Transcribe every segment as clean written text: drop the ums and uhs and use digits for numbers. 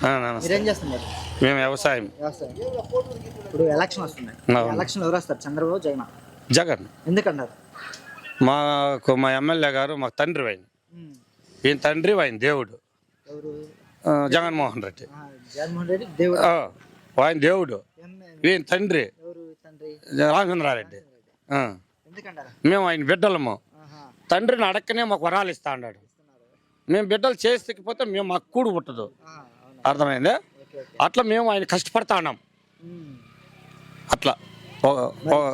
నమస్తే. మీరేం చేస్తున్నారు? మేము వ్యవసాయం. వ్యవసాయం. ఇప్పుడు ఎలక్షన్ వస్తున్నాయి. ఎలక్షన్ ఎవరు వస్తారు? చంద్రబాబు, జగన్? జగన్. ఎందుకన్నారు? మా ఎమ్మెల్యే గారు మాకు తండ్రి ఆయన. ఈయన తండ్రి ఆయన దేవుడు. ఎవరు? జగన్మోహన్ రెడ్డి. జగన్మోహన్ రెడ్డి దేవుడు. ఆయన దేవుడు. ఈయన తండ్రి ఎవరు తండ్రి? రామచంద్రారెడ్డి. ఎందుకన్నారు? మేము ఆయన బిడ్డలము. తండ్రిని అడక్కనే మాకు వరాలు ఇస్తా అన్నాడు. మేము బిడ్డలు చేసిపోతే మేము మాకు కూడు పుట్టదు. అర్థమైందే? అట్లా మేము ఆయన కష్టపడతా ఉన్నాం. అట్లా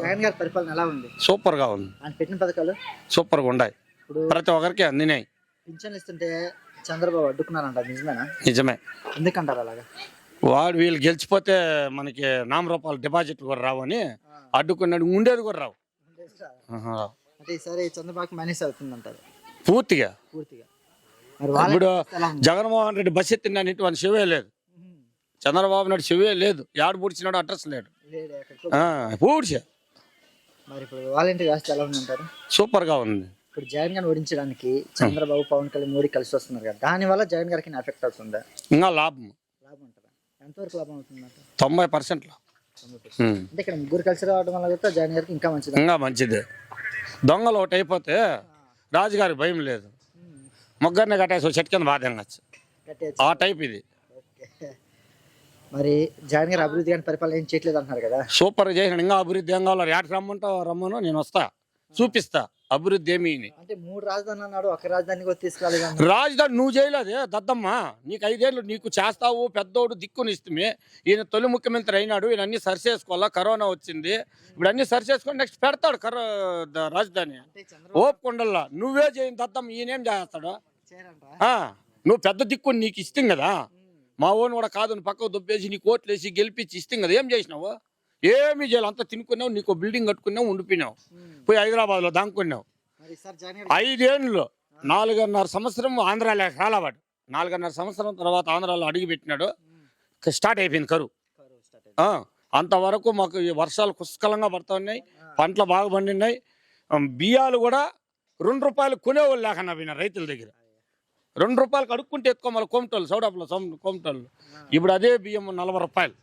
జగన్ గారి పరిపాలన ఎలా ఉంది? సూపర్గా ఉంది. ఆయన పెట్టిన పథకాలు సూపర్గా ఉన్నాయి. ఇప్పుడు ప్రతి ఒక్కరికి అందినాయి. పింఛన్లు ఇస్తుంటే చంద్రబాబు అడ్డుకున్నారంట, నిజమేనా? నిజమే. ఎందుకంటారు అలాగా? వీళ్ళు గెలిచిపోతే మనకి నామరూపాలు డిపాజిట్లు కూడా రావు అని అడ్డుకున్నాడు. ఉండేది కూడా రావు. అంటే ఈసారి చంద్రబాబుకి మైనస్ అవుతుందంటారు పూర్తిగా. మరి ఇప్పుడు జగన్మోహన్ రెడ్డి బస్ ఎత్తిన ఇటువంటి చెవే లేదు. చంద్రబాబు నాయుడు చెవే లేదు. యాడు పూడ్చినాడు అడ్రస్ లేడు. పూడ్చా. మరి ఇప్పుడు వాలంటీర్ వ్యవస్థ ఎలా ఉందంటారు? సూపర్గా ఉంది. ఇప్పుడు జగన్ గారిని ఓడించడానికి చంద్రబాబు, పవన్ కళ్యాణ్, మోడీ కలిసి వస్తున్నారు కదా, దానివల్ల జగన్ గారికి ఎఫెక్ట్ అవుతుందా? ఇంకా లాభం ఉంటుందా? ఎంతవరకు లాభం అవుతుందంట? 90% అంటే ఇక్కడ ముగ్గురు కలిసి రావడం వల్ల కూడా జగన్ గారికి ఇంకా మంచిది. ఇంకా మంచిది. దొంగలు ఒకటి అయిపోతే రాజుగారికి భయం లేదు. ముగ్గురిని కట్టేసి చెట్టు కింద బాధ ఆ టైప్ ఇది. మరి జగన్ గారు అభివృద్ధి కానీ పరిపాలన ఏం చేయట్లేదు అంటున్నారు కదా. సూపర్గా చేసినాడు. ఇంకా అభివృద్ధి ఏం కావాలి? ఏటకి రమ్మను, నేను వస్తా, చూపిస్తా అభివృద్ధి ఏమి. అంటే 3 రాజధానులు అన్నాడు, ఒక రాజధాని కూడా తీసుకురాలేదు. రాజధాని నువ్వు చేయలేదే దద్దమ్మా. నీకు 5 ఏళ్ళు నీకు చేస్తావు, పెద్దోడు దిక్కుని ఇస్తే. ఈయన తొలి ముఖ్యమంత్రి అయినాడు. ఈయన అన్ని సరి చేసుకోవాలా. కరోనా వచ్చింది, ఇప్పుడు అన్ని సరి చేసుకొని నెక్స్ట్ పెడతాడు రాజధాని. ఓపుకుండల్లా నువ్వే చేయని దద్దమ్మ ఈయనేం చేస్తాడు? నువ్వు పెద్ద దిక్కుని నీకు ఇస్తాం కదా. మా ఓన్ కూడా కాదు, పక్కకు దుబ్బేసి నీకు ఓట్లు వేసి గెలిపించి ఇస్తాం కదా. ఏం చేసినావు? ఏమి చేయాలి? అంతా తినుకున్నావు, నీకు బిల్డింగ్ కట్టుకున్నావు, ఉండిపోయినావు, పోయి హైదరాబాద్లో దాంకున్నావు. 5 ఏళ్ళు 4.5 సంవత్సరం ఆంధ్రాలో రాలవాడు. 4.5 సంవత్సరం తర్వాత ఆంధ్రాలో అడుగు పెట్టినాడు. స్టార్ట్ అయిపోయింది కరువు. అంతవరకు మాకు ఈ వర్షాలు పుష్కలంగా పడుతూ ఉన్నాయి. పంటలు బాగా పండినాయి. బియ్యాలు కూడా 2 రూపాయలు కొనేవాళ్ళు లేకన్నా పోయినా రైతుల దగ్గర. 2 రూపాయలకు అడుక్కుంటే ఎత్తుకోమని కోమటోళ్ళు, సౌడాపులో కోమటోళ్ళు. ఇప్పుడు అదే బియ్యం 40 రూపాయలు.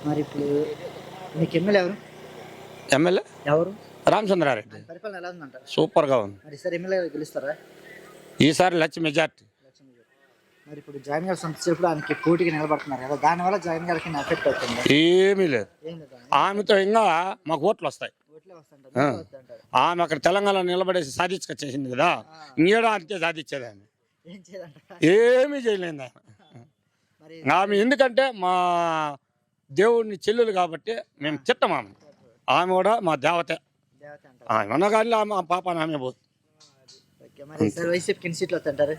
మరి ఇప్పుడు మీకు ఎమ్మెల్యే ఎవరు? ఎమ్మెల్యే ఎవరు? రామచంద్రారెడ్డి. పరిపాలన ఎలా ఉందంటారు? సూపర్గా ఉంది. మరి ఈసారి ఎమ్మెల్యే గెలుస్తారా? ఈసారి లక్ష మెజార్టీ. మరి ఇప్పుడు జగన్ గారు సంతసేపుడు ఆయనకి పోటీకి నిలబడుతున్నారు కదా, దానివల్ల జగన్ గారికి ఎఫెక్ట్ అవుతుంది? ఏమీ లేదు. ఆమెతో ఇంకా మాకు ఓట్లు వస్తాయి. ఆమె అక్కడ తెలంగాణ నిలబడేసి సాధించుకొచ్చేసింది కదా, ఇంకేడా అంతే సాధించేది. ఆమె ఏమీ చేయలేదు. ఆమె ఎందుకంటే మా దేవుడిని చెల్లెలు కాబట్టి మేము తిట్టం. ఆమె కూడా మా దేవతే. ఆమె కానీ ఆమె పాప ఆమె పోతుంది. వైసీపీకి ఎన్ని సీట్లు వస్తాయంటారు?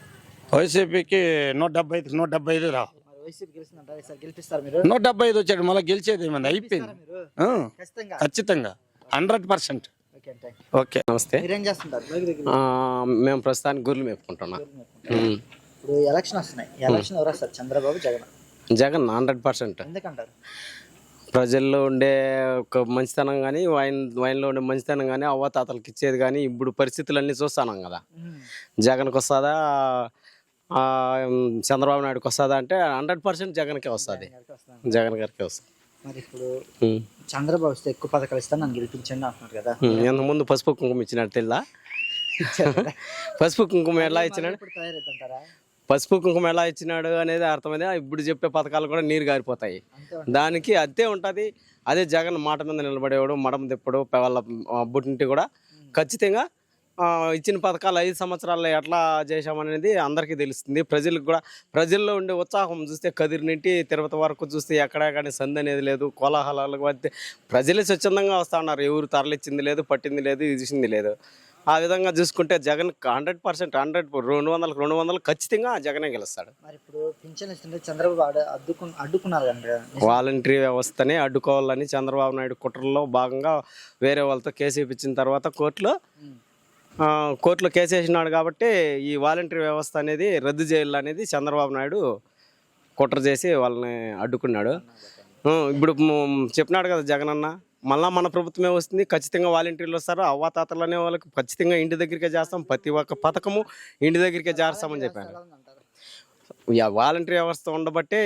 వైసీపీకి 175 రావాలి. 175 వచ్చాడు. మళ్ళీ గెలిచేది ఏమన్నా అయిపోయింది. ఖచ్చితంగా 100%. ఓకే. నమస్తే. మేము ప్రస్తుతానికి గొర్రెలు మేపుకుంటున్నాం. ఇప్పుడు ఎలక్షన్ వస్తున్నాయి. ఎలక్షన్ ఎవరు వస్తారు? చంద్రబాబు, జగన్? జగన్ 100%. ఎందుకంటారు? ప్రజల్లో ఉండే ఒక మంచితనం కానీ, వైన్లో ఉండే మంచితనం కానీ, అవ్వతాతలకు ఇచ్చేది కానీ ఇప్పుడు పరిస్థితులన్నీ చూస్తున్నాం కదా. జగన్కి వస్తుందా, చంద్రబాబు నాయుడుకి వస్తుందా అంటే 100% జగన్కే వస్తుంది. జగన్ గారికి వస్తుంది. మరి ఇప్పుడు చంద్రబాబు వస్తే ఎక్కువ పథకాలు ఇస్తాను, నన్ను గెలిపించండి అంటున్నారు కదా. ముందు పసుపు కుంకుమ ఇచ్చినట్టు తెల్లా? పసుపు కుంకుమ ఎలా ఇచ్చినాడు? పసుపు కుంకుమ ఎలా ఇచ్చినాడు అనేది అర్థమైంది. ఇప్పుడు చెప్పే పథకాలు కూడా నీరు గారిపోతాయి. దానికి అదే ఉంటుంది. అదే జగన్ మాట మీద నిలబడేవాడు, మడం తిప్పడు, వాళ్ళ బుట్టింటి కూడా ఖచ్చితంగా ఇచ్చిన పథకాలు 5 సంవత్సరాల్లో ఎట్లా చేశామనేది అందరికీ తెలుస్తుంది. ప్రజలకు కూడా ప్రజల్లో ఉండే ఉత్సాహం చూస్తే కదిరి నుండి తిరుపతి వరకు చూస్తే ఎక్కడా కానీ సంధి అనేది లేదు. కోలాహలాలు మధ్య ప్రజలే స్వచ్ఛందంగా వస్తూ ఉన్నారు. ఎవరు తరలిచ్చింది లేదు, పట్టింది లేదు, ఇచ్చింది లేదు. ఆ విధంగా చూసుకుంటే జగన్ 100%, 200 ఖచ్చితంగా జగనే గెలుస్తాడు. మరి ఇప్పుడు పింఛన్ ఇస్తుంటే చంద్రబాబు అడ్డుకున్నారు. వాలంటరీ వ్యవస్థని అడ్డుకోవాలని చంద్రబాబు నాయుడు కుట్రలో భాగంగా వేరే వాళ్ళతో కేసు ఇప్పించిన తర్వాత కోర్టులో కేసు వేసినాడు. కాబట్టి ఈ వాలంటరీ వ్యవస్థ అనేది రద్దు చేయాలనేది చంద్రబాబు నాయుడు కుట్ర చేసి వాళ్ళని అడ్డుకున్నాడు. ఇప్పుడు చెప్పినాడు కదా జగన్ అన్న, మళ్ళీ మన ప్రభుత్వమే వస్తుంది, ఖచ్చితంగా వాలంటీర్లు వస్తారు. అవ్వాతాతలు అనే వాళ్ళకి ఖచ్చితంగా ఇంటి దగ్గరికే చేస్తాం, ప్రతి ఒక్క పథకము ఇంటి దగ్గరికే చేస్తామని చెప్పాను. ఎలా ఉందంటారు? వాలంటీర్ వ్యవస్థ ఉండబట్టే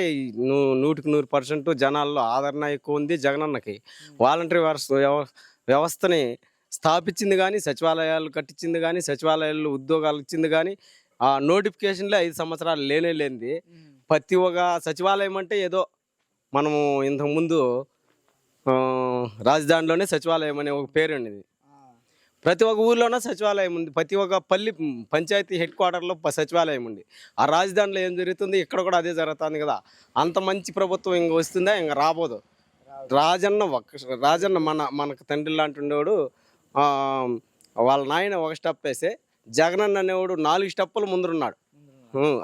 100% జనాల్లో ఆదరణ ఎక్కువ ఉంది జగనన్నకి. వాలంటీర్ వ్యవస్థని స్థాపించింది కానీ, సచివాలయాలు కట్టించింది కానీ, సచివాలయాల్లో ఉద్యోగాలు ఇచ్చింది కానీ, ఆ నోటిఫికేషన్లే 5 సంవత్సరాలు లేనిది. ప్రతి ఒక్క సచివాలయం అంటే ఏదో మనము ఇంతకుముందు రాజధానిలోనే సచివాలయం అనే ఒక పేరు ఉండేది. ప్రతి ఒక్క ఊర్లోనే సచివాలయం ఉంది, ప్రతి ఒక్క పంచాయతీ హెడ్ క్వార్టర్లో సచివాలయం ఉంది. ఆ రాజధానిలో ఏం జరుగుతుంది, ఇక్కడ కూడా అదే జరుగుతుంది కదా. అంత మంచి ప్రభుత్వం ఇంక వస్తుందా? ఇంక రాబోదు. రాజన్న మనకు తండ్రి లాంటి ఉండేవాడు. వాళ్ళ నాయన ఒక స్టెప్ వేస్తే జగనన్న అనేవాడు 4 స్టెప్పులు ముందున్నాడు.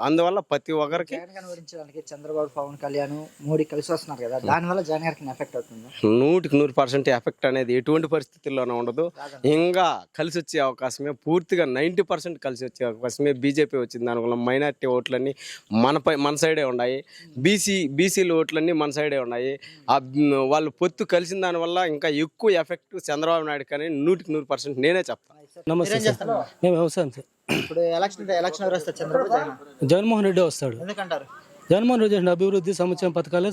అందువల్ల ప్రతి ఒక్కరికి జగన్ కనుగొరించడానికి చంద్రబాబు, పవన్ కళ్యాణ్, మోడీ కలిసి వస్తున్నారు కదా, దానివల్ల జగన్ గారికి ఎఫెక్ట్ అవుతుంది. 100% ఎఫెక్ట్ అనేది ఎటువంటి పరిస్థితుల్లోనే ఉండదు. ఇంకా కలిసి వచ్చే అవకాశమే, పూర్తిగా 90% కలిసి వచ్చే అవకాశమే. బీజేపీ వచ్చింది దానివల్ల మైనార్టీ ఓట్లన్నీ మన సైడే ఉన్నాయి, బీసీల ఓట్లన్నీ మన సైడే ఉన్నాయి. వాళ్ళు పొత్తు కలిసిన దానివల్ల ఇంకా ఎక్కువ ఎఫెక్ట్ చంద్రబాబు నాయుడు కానీ 100% నేనే చెప్తాను. నమస్తే సార్. మేము వ్యవసాయం సార్. ఇప్పుడు ఎలక్షన్ ఎవరు వస్తారు? చంద్రబాబు, జగన్? జగన్మోహన్ రెడ్డి వస్తాడు. ఎందుకంటారు? జగన్మోహన్ రెడ్డి చేసిన అభివృద్ధి సంక్షేమ పథకాలే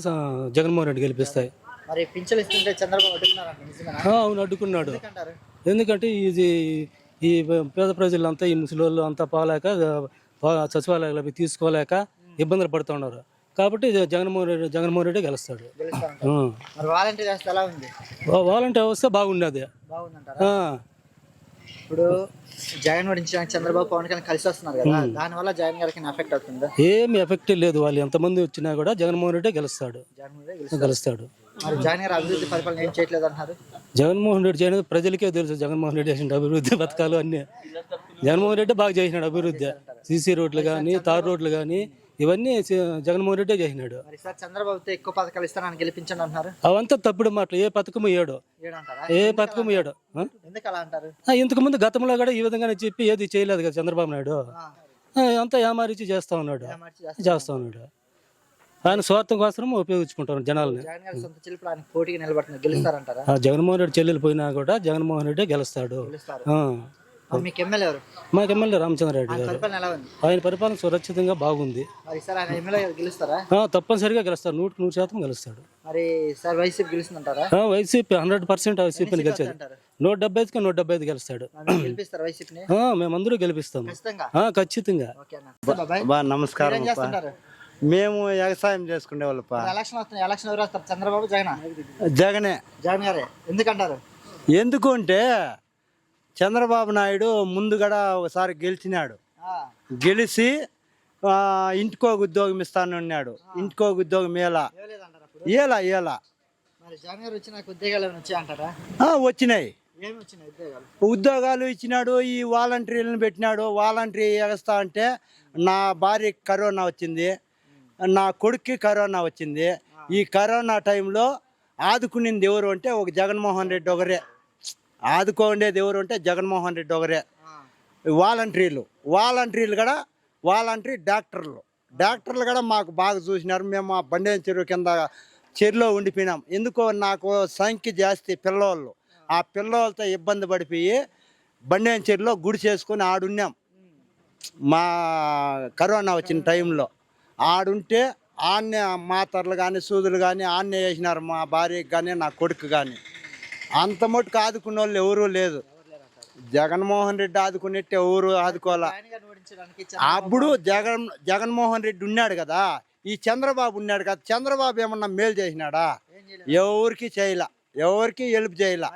జగన్మోహన్ రెడ్డి గెలిపిస్తాయి. మరి పింఛన్లు ఇస్తుంటే చంద్రబాబు అడ్డుకున్నారంట, నిజమేనా? అవును, అడ్డుకున్నాడు. ఎందుకంటారు? ఎందుకంటే ఈ పేద ప్రజలంతా, ఈ ముసలి అంతా పోలేక సచివాలయాలు తీసుకోలేక ఇబ్బందులు పడుతున్నారు. కాబట్టి జగన్మోహన్ రెడ్డి గెలుస్తాడు. గెలుస్తారంటారు. మరి వాలంటీర్ వ్యవస్థ ఎలా ఉంది? వాలంటీర్ వ్యవస్థ బాగున్నది. బాగుందంటారా? ఇప్పుడు జగన్ ఓడించడానికి చంద్రబాబు, పవన్ కళ్యాణ్ కలిసి వస్తున్నారు కదా, దానివల్ల జగన్ గారికి ఎఫెక్ట్ అవుతుందా? ఏమి ఎఫెక్ట్ లేదు. వాళ్ళు ఎంతమంది వచ్చినా కూడా జగన్మోహన్ రెడ్డి గెలుస్తాడు. గెలుస్తాడు. మరి జగన్ గారు అభివృద్ధి పరిపాలన ఏం చేయట్లేదు అంటున్నారు. జగన్మోహన్ రెడ్డి చేయడం ప్రజలకే తెలుసు. జగన్మోహన్ రెడ్డి చేసిన అభివృద్ధి పథకాలు అన్నీ జగన్మోహన్ రెడ్డి బాగా చేసినాడు. అభివృద్ధి సీసీ రోడ్లు కానీ, తార్ రోడ్లు కానీ, ఇవన్నీ జగన్మోహన్ రెడ్డి చేసినాడు. చంద్రబాబుతో ఎక్కువ పథకాలు ఇస్తానని గెలిపించండి అంటున్నారు. అవంతా తప్పుడు మాటలు. ఏ పథకం ఇయ్యాడు, ఏ పథకం ఇయ్యాడు. ఎందుకు అలా అంటారు? ఇంతకు ముందు గతంలో కూడా ఈ విధంగానే చెప్పి ఏది చేయలేదు కదా చంద్రబాబు నాయుడు. అంతా ఏమారిచి చేస్తా ఉన్నాడు. ఆయన స్వార్థం కోసం ఉపయోగించుకుంటారు జనాలని. సొంత చెల్లి ఆయన పోటీకి నిలబడుతున్నారు, గెలుస్తారంటారా? జగన్మోహన్ రెడ్డి చెల్లెలు పోయినా కూడా జగన్మోహన్ రెడ్డి గెలుస్తాడు. మీకు ఎమ్మెల్యే ఎవరు? మాకు ఎమ్మెల్యే రామచంద్రారెడ్డి గారు. పరిపాలన ఎలా ఉంది? ఆయన పరిపాలన సురక్షితంగా బాగుంది. మరి సార్ ఆయన ఎమ్మెల్యే గెలుస్తారా? తప్పనిసరిగా గెలుస్తాడు. 100% గెలుస్తాడు. మరి సార్ వైసీపీ గెలుస్తుందంటారా? వైసీపీ 100% వైసీపీని గెలిచాడు. 175కి 175 గెలుస్తాడు. గెలిపిస్తారు వైసీపీని? మేమందరూ గెలిపిస్తాం ఖచ్చితంగా. నమస్కారం. ఏం చేస్తుంటారు? మేము వ్యవసాయం చేసుకునే వాళ్ళు. ఎలక్షన్ వస్తుంది, ఎలక్షన్ ఎవరు వస్తారు? చంద్రబాబు, జగన్? జగనే. జగన్ గారే. ఎందుకంటారు? ఎందుకంటే చంద్రబాబు నాయుడు ముందు కూడా ఒకసారి గెలిచినాడు. గెలిచి ఇంటికో ఉద్యోగం ఇస్తానన్నాడు. ఇంటికో ఉద్యోగం ఏలా. మరి జగన్ గారు వచ్చిన ఉద్యోగాలు వచ్చాయంటారా? వచ్చినాయి. ఏమి వచ్చినాయి ఉద్యోగాలు? ఉద్యోగాలు ఇచ్చినాడు. ఈ వాలంటీర్లను పెట్టినాడు. వాలంటీర్ వ్యవస్థ అంటే నా భార్యకి కరోనా వచ్చింది, నా కొడుక్కి కరోనా వచ్చింది. ఈ కరోనా టైంలో ఆదుకునింది ఎవరు అంటే ఒక జగన్మోహన్ రెడ్డి ఒకరే. ఆదుకోండేది ఎవరు అంటే జగన్మోహన్ రెడ్డి ఒకరే. వాలంటీర్లు కూడా డాక్టర్లు కూడా మాకు బాగా చూసినారు. మేము ఆ బండేం చెరువు కింద చెరువులో ఉండిపోయినాం. ఎందుకో నాకు సంఖ్య జాస్తి పిల్లవాళ్ళు. ఆ పిల్లలతో ఇబ్బంది పడిపోయి బండేం చెరువులో గుడి చేసుకొని ఆడున్నాం. మా కరోనా వచ్చిన టైంలో ఆడుంటే ఆన్నే మాతర్లు కానీ, సూదులు కానీ ఆన్నే వేసినారు. మా భార్యకి కానీ, నా కొడుకు కానీ. అంత మటుకు ఆదుకున్న వాళ్ళు ఎవరూ లేదు. జగన్మోహన్ రెడ్డి ఆదుకునేట్టు ఎవరు ఆదుకోవాలా. అప్పుడు జగన్మోహన్ రెడ్డి ఉన్నాడు కదా, ఈ చంద్రబాబు ఉన్నాడు కదా. చంద్రబాబు ఏమన్నా మేలు చేసినాడా? ఎవరికి చేయలే, ఎవరికి హెల్ప్ చేయలే.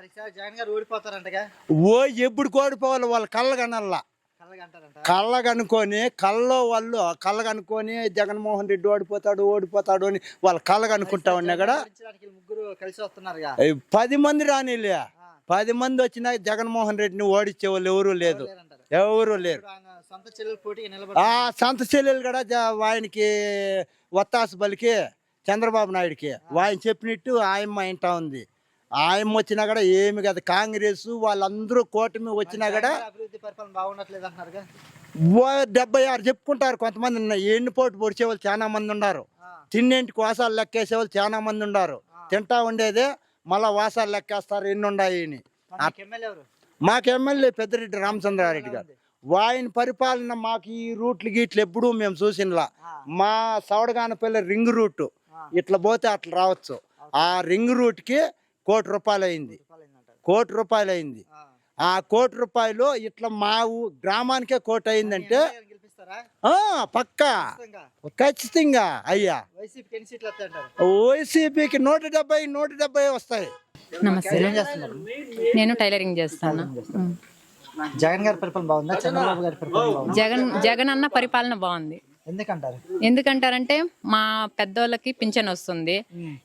ఎప్పుడు కోడిపోవాలి వాళ్ళ కళ్ళగనల్లా. కళ్ళగనుకొని జగన్మోహన్ రెడ్డి ఓడిపోతాడు అని వాళ్ళ కళ్ళగనుకుంటా ఉన్నా కూడా 10 మంది రానిలే. 10 మంది వచ్చినా జగన్మోహన్ రెడ్డిని ఓడించే వాళ్ళు ఎవరు లేరు. సొంత చెల్లెలు కూడా ఆయనకి వత్తాసు బలికి చంద్రబాబు నాయుడికి ఆయన చెప్పినట్టు ఆయమ్మ ఇంటా ఉంది. ఆయమ్మ వచ్చినా కూడా ఏమి కదా. కాంగ్రెస్ వాళ్ళందరూ కూటమి వచ్చినా కూడా 76 చెప్పుకుంటారు. కొంతమంది ఎన్ని పోటు పొడిచే వాళ్ళు చాలా మంది ఉన్నారు. తిన్నింటి కోసాలు లెక్కేసే వాళ్ళు చాలా మంది ఉన్నారు. తింటా ఉండేదే మళ్ళా వాసాలు లెక్కేస్తారు ఎన్ని ఉన్నాయి అని. మీకు ఎమ్మెల్యే ఎవరు? మాకు ఎమ్మెల్యే పెద్దిరెడ్డి రామచంద్రారెడ్డి గారు. ఆయన పరిపాలన మాకు ఈ రూట్లు గీట్లు ఎప్పుడూ మేము చూసినలా. మా సవడగానపల్లి రింగ్ రూట్ ఇట్లా పోతే అట్లా రావచ్చు. ఆ రింగ్ రూట్కి ₹1,00,00,000 అయింది. ₹1,00,00,000 ఆ ₹1,00,00,000 ఇట్లా మా గ్రామానికే 1,00,00,000 అయిందంటే పక్కా ఖచ్చితంగా అయ్యా. వైసీపీకి ఎన్ని సీట్లు వస్తాయి అంటారు? వైసీపీకి 170 వస్తాయి. నమస్తే, ఏం చేస్తున్నారు? నేను టైలరింగ్ చేస్తాను. జగన్ గారి పరిపాలన బాగుందా, చంద్రబాబు గారి పరిపాలన బాగుందా? జగన్ అన్న పరిపాలన బాగుంది. ఎందుకంటారు? ఎందుకంటారంటే మా పెద్దోళ్ళకి పింఛన్ వస్తుంది,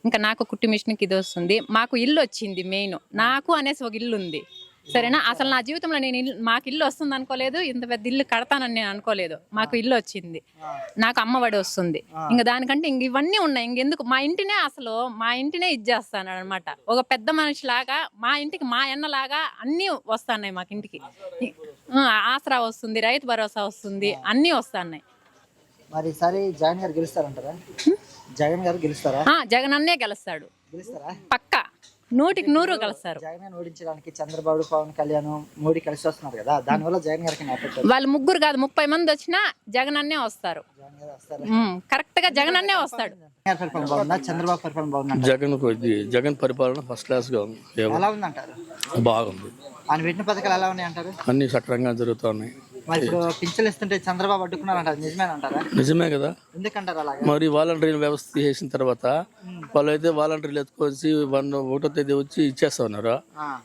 ఇంకా నాకు కుట్టి మిషన్కి ఇది వస్తుంది, మాకు ఇల్లు వచ్చింది. మెయిన్ నాకు అనేసి ఒక ఇల్లు ఉంది, సరేనా. అసలు నా జీవితంలో నేను మాకు ఇల్లు వస్తుంది అనుకోలేదు, ఇంత పెద్ద ఇల్లు కడతానని నేను అనుకోలేదు. మాకు ఇల్లు వచ్చింది, నాకు అమ్మఒడి వస్తుంది, ఇంకా దానికంటే ఇంక ఇవన్నీ ఉన్నాయి. ఇంకెందుకు మా ఇంటినే ఇచ్చేస్తాను అనమాట. ఒక పెద్ద మనిషిలాగా మా ఇంటికి మా అన్నలాగా అన్నీ వస్తున్నాయి మాకు ఇంటికి. ఆసరా వస్తుంది, రైతు భరోసా వస్తుంది, అన్నీ వస్తున్నాయి. మరి ఈసారి జగన్ గారు గెలుస్తారంటారా? జగన్ గారు గెలుస్తారా? జగన్ అన్నే గెలుస్తాడు, గెలుస్తారా? పక్కా 100% గెలుస్తారు. జగన్ ఓడించడానికి చంద్రబాబు, పవన్ కళ్యాణ్, మోడీ కలిసి వస్తున్నారు కదా, దానివల్ల జగన్ గారికి ఎఫెక్ట్ అవుతుంది. వాళ్ళు ముగ్గురు కాదు 30 మంది వచ్చినా జగన్ అన్నే వస్తారు. కరెక్ట్ గా జగన్ అన్నే వస్తాడు. జగన్ పరిపాలన బాగుందా, చంద్రబాబు పరిపాలన బాగుందా? జగన్ పరిపాలన ఫస్ట్ క్లాస్ గా ఉంది. ఎలా ఉందంటారు? బాగుంది. ఆయన పెట్టిన పథకాలు ఎలా ఉన్నాయి అంటారు? అన్ని సక్రంగా జరుగుతున్నాయి. మరి ఇప్పుడు పింఛన్లు ఇస్తుంటే చంద్రబాబు అడ్డుకున్నారంటారు, నిజమేనంటారా? నిజమే కదా. ఎందుకంటారు అలాగా? మరి వాలంటీర్ వ్యవస్థ చేసిన తర్వాత వాళ్ళైతే వాలంటీర్లు ఎత్తుకొచ్చి 1వ తేదీ వచ్చి ఇచ్చేస్తా ఉన్నారు.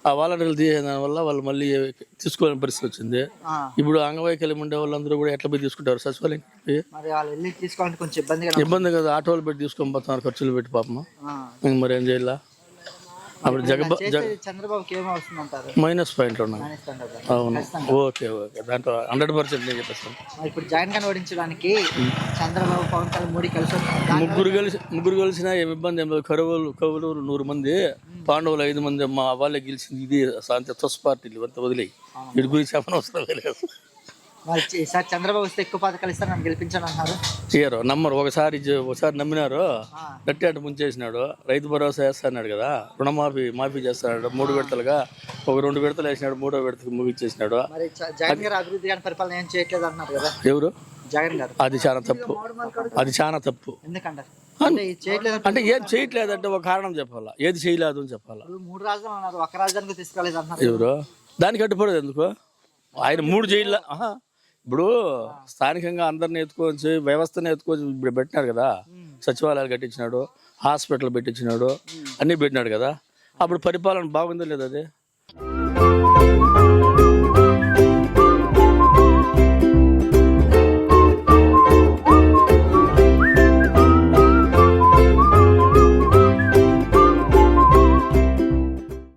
ఆ వాలంటీర్లు తీసేసిన దాని వల్ల వాళ్ళు మళ్ళీ తీసుకోవాలని పరిస్థితి వచ్చింది. ఇప్పుడు అంగవైకల్యం ఉండే వాళ్ళందరూ కూడా ఎట్లా పోయి తీసుకుంటారు సచివాలయం? మరి వాళ్ళు వెళ్ళి తీసుకోవాలంటే కొంచెం ఇబ్బంది కదా. ఆటోలు పెట్టి తీసుకొని పోతున్నారు, ఖర్చులు పెట్టి పాపం. మరి ఏం చేయాల? అప్పుడు చంద్రబాబుకి ఏమో వస్తుందంటారు? మైనస్ పాయింట్లు ఉన్నాయి. అవును, ఓకే దాంట్లో 100% నేను చెప్పేస్తాను. ఇప్పుడు జగన్ గారిని ఓడించడానికి చంద్రబాబు, పవన్ కళ్యాణ్, మోడీ కలిసి వస్తున్నారు. ముగ్గురు కలిసినా ఏమి ఇబ్బంది ఏం లేదు. కౌరవులు 100 మంది, పాండవులు 5 మంది, మా వాళ్ళే గెలిచింది. ఇది శాంతి తుస్ పార్టీలు అంతా వదిలేయి, వీటి గురించి చెప్పనవసరం లేదు. మరి ఈసారి చంద్రబాబు వస్తే ఎక్కువ పథకాలు ఇస్తారు, నన్ను గెలిపించాను అంటున్నారు. చేయరు, నమ్మరు. ఒకసారి నమ్మినారు, గట్టి అటు ముంచేసినాడు. రైతు భరోసా వేస్తాడు కదా, మాఫీ చేస్తాడు 3 విడతలుగా. ఒక 2 విడతలు వేసినాడు, 3వ విడతకు ముగించేసినాడు. మరి జగన్ గారు అభివృద్ధి గారి పరిపాలన ఏం చేయట్లేదు అంటున్నారు కదా ఎవరు? జగన్ గారు. అది చాలా తప్పు. ఎందుకంటారు? అంటే ఏం చేయట్లేదంటే ఒక కారణం చెప్పాలా, ఏది చేయలేదు అని చెప్పాలా. 3 రాజధానులు అన్నారు, ఒక రాజధానికి తీసుకోలేదు అంటున్నారు. ఎవరు? దానికి అడ్డుపడదు ఎందుకు? ఆయన 3 జైల్లో. ఇప్పుడు స్థానికంగా అందరిని ఎత్తుకోవచ్చు, వ్యవస్థను ఎత్తుకోవచ్చు. ఇప్పుడు పెట్టినాడు కదా, సచివాలయాలు కట్టించినాడు, హాస్పిటల్ పెట్టించినాడు, అన్నీ పెట్టినాడు కదా. అప్పుడు పరిపాలన బాగుందో లేదా? అది